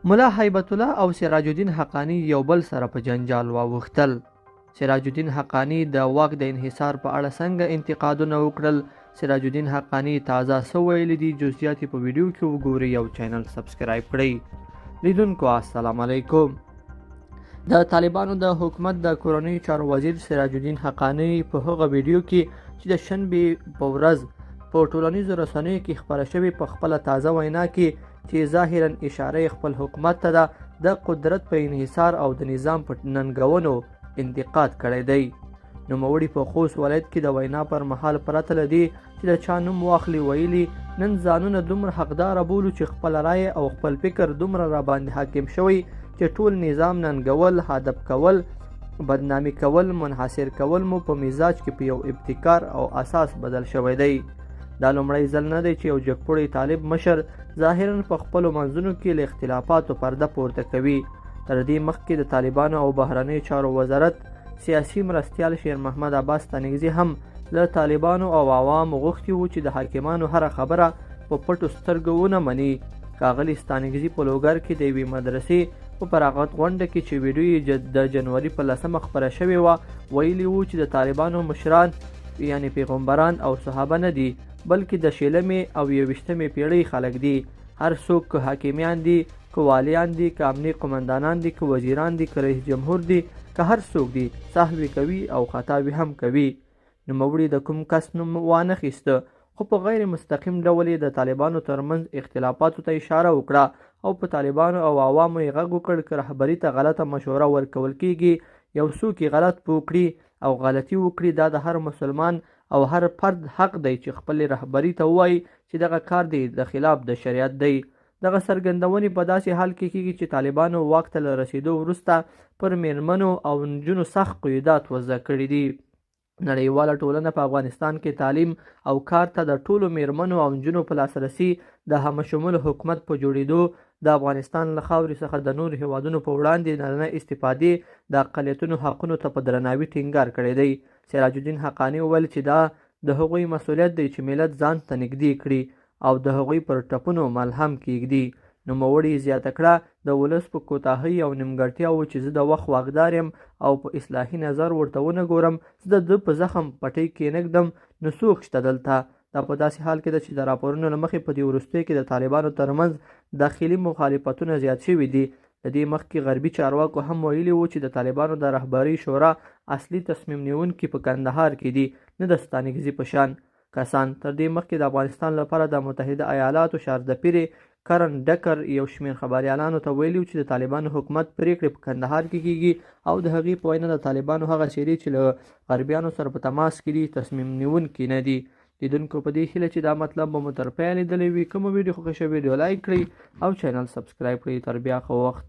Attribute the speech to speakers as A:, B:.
A: ملا هیبت الله او سراج الدین حقانی یو بل سره په جنجال واوښتل. سراج الدین حقانی د واک د انحصار په اړه څنګه انتقادونه وکړل؟ سراج الدین حقانی تازه څه ویلي دي؟ جزئیات په ویډیو کې وګورئ او چینل سبسکرایب کړئ. لیدونکو السلام علیکم. د طالبانو د حکومت د کورنیو چارو وزیر سراج الدین حقانی په هغه ویډیو کې چې د شنبې په ورځ په ټولنیزو رسنیو کې خپره شوې په خپله تازه وینا کې چې ظاهرا اشاره خپل حکومت ته ده، د قدرت په انحصار او د نظام په ننګونو انتقاد کړی دی. نوموړي په خوست ولایت کې د وینا پر مهال پرته له دې چې د چا نوم واخلي ویلي، نن ځانونه دومره حقداره بولو چې خپل رایه او خپل فکر دومره راباندې حاکم شوی چې ټول نظام ننګول، هدف کول، بدنامي کول، منحصر کول مو په مزاج کې په یو ابتکار او اساس بدل شوی دی. دا لومړی ځل نه دی چې یو جګپوړی طالب مشر ظاهرا په خپلو منځونو کې له اختلافاتو پرده پورته کوي. تر دې مخکې د طالبانو او بهرنیو چارو وزارت سیاسي مرستیال شیر محمد عباس ستانکزي هم له طالبانو او عوامو غوښتي وو چې د حاکمانو هره خبره په پټو سترګو ونه مني. ښاغلي ستانکزي په لوګر کې د یوې مدرسې په فراغت غونډه کې چې ویډیو د جنوري په 10 خپره شوې وه ویلي وو چې د طالبانو مشران یعنی پیغمبران او صحابه نه دي، بلکې د شلمې او 21مې پیړۍ خلک دي. هر څوک که حاکمیان دي، که والیان دي، که امني قمندانان دي، که وزیران دي، که رئیس جمهور دي، که هر څوک دي، سهوی کوي او خطاوي هم کوي. نوموړي د کوم کس نوم وانخیسته، خو په غیر مستقیم ډول د طالبانو ترمنځ اختلافاتو ته اشاره وکړه او په طالبانو او عوامو یې غږ وکړ که رهبري ته غلطه مشوره ورکول کیږي، یو څوک یې غلط وکړي او غلطي وکړي، دا د هر مسلمان او هر فرد حق دی چې خپل رهبري ته ووایي چې دغه کار دی د خلاف د شریعت دی. دغه څرګندونې په داسې حال کې کیږي چې طالبانو واک ته له رسیدو وروسته پر میرمنو او نجونو سخت قیودات وضع کړي دي. نړیواله ټولنه په افغانستان کې تعلیم او کار ته د ټولو میرمنو او نجونو په لاسرسي د همشمول حکومت په جوړېدو، د افغانستان له خاورې څخه د نورو هیوادونو په وړاندې نارینه استفادې، د اقلیتونو حقونو ته په درناوي ټینګار کړی دی. سراج الدین حقانی وویل چې دا د هغوی مسؤلیت دی چې ملت ځان ته نږدې کړي او د هغوی پر ټپونو ملهم کیږدي. نوموړي زیاته کړه د ولس په کوتاهۍ او نیمګړتیاوو چې زه د وخت واکدار یم او په اصلاحي نظر ورته ونه ګورم، زه د ده په زخم پټۍ کېنږدم، نو څوک شته دلته؟ دا په داسې حال کې ده چې د راپورونو له مخې په دې وروستیو کې د طالبانو ترمنځ داخلي مخالفتونه زیات شوي دي. د دې مخکې غربي چارواکو هم ویلي وو چې د طالبانو د رهبرۍ شورا اصلي تصمیم نیونکي په کندهار کې دي، نه د ستانکزي په شان کسان. تر دې مخکې د افغانستان لپاره د متحده ایالاتو شاردپیرې کرن ډکر یو شمېر خبریالانو ته ویلي چې د طالبانو حکومت پریکړې په کندهار کې کیږي او د هغې په وینا د طالبانو هغه څیرې چې له غربیانو سره په تماس کې دي تصمیم نیونکي نه دي. لیدونکو په دې هیله چې دا مطلب به مو تر پایه لیدلی وي. کومه ویډیو خوښه شوې ویډیو لایک کړئ او چینل سبسکرایب کړئ. تر بیا ښه وخت.